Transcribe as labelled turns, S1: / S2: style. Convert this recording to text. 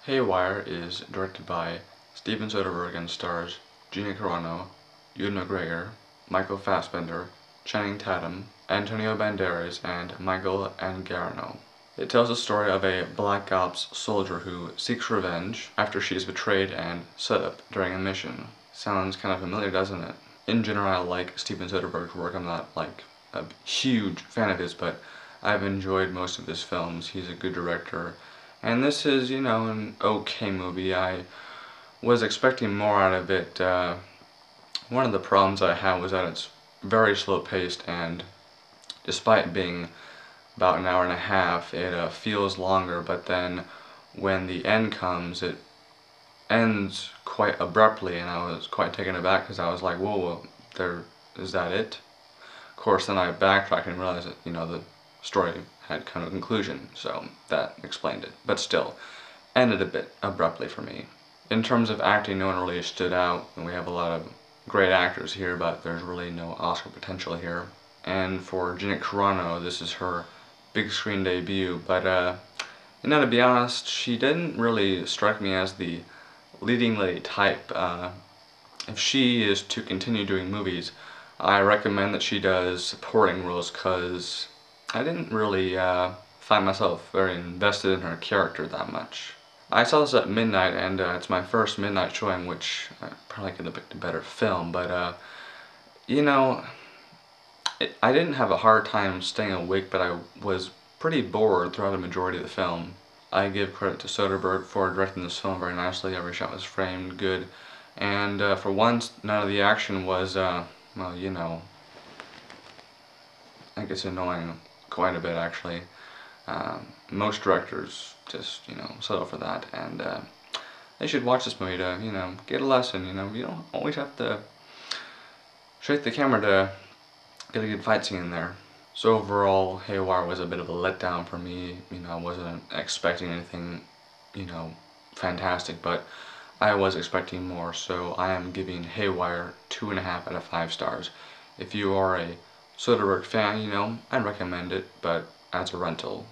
S1: Haywire is directed by Steven Soderbergh and stars Gina Carano, Ewan McGregor, Michael Fassbender, Channing Tatum, Antonio Banderas, and Michael Angarano. It tells the story of a Black Ops soldier who seeks revenge after she is betrayed and set up during a mission. Sounds kind of familiar, doesn't it? In general, I like Steven Soderbergh's work. I'm not like a huge fan of his, but I've enjoyed most of his films. He's a good director. And this is, you know, an okay movie. I was expecting more out of it. One of the problems I had was that it's very slow paced, and despite being about an hour and a half, it feels longer, but then when the end comes, it ends quite abruptly, and I was quite taken aback because I was like, whoa, is that it? Of course, then I backtracked and realized that, you know, the story had kind of a conclusion, so that explained it. But still, ended a bit abruptly for me. In terms of acting, no one really stood out, and we have a lot of great actors here, but there's really no Oscar potential here. And for Gina Carano, this is her big screen debut, but you know, to be honest, she didn't really strike me as the leading lady type. If she is to continue doing movies, I recommend that she does supporting roles, because I didn't really find myself very invested in her character that much. I saw this at midnight, and it's my first midnight showing, which I probably could have picked a better film, but you know, I didn't have a hard time staying awake, but I was pretty bored throughout the majority of the film. I give credit to Soderbergh for directing this film very nicely. Every shot was framed good, and for once, none of the action was, well, you know, I guess annoying quite a bit, actually. Most directors just, you know, settle for that, and they should watch this movie to, you know, get a lesson. You know, you don't always have to shake the camera to get a good fight scene in there. So overall, Haywire was a bit of a letdown for me. You know, I wasn't expecting anything, you know, fantastic, but I was expecting more, so I am giving Haywire 2.5 out of 5 stars. If you are a Soderbergh fan, you know, I'd recommend it, but as a rental.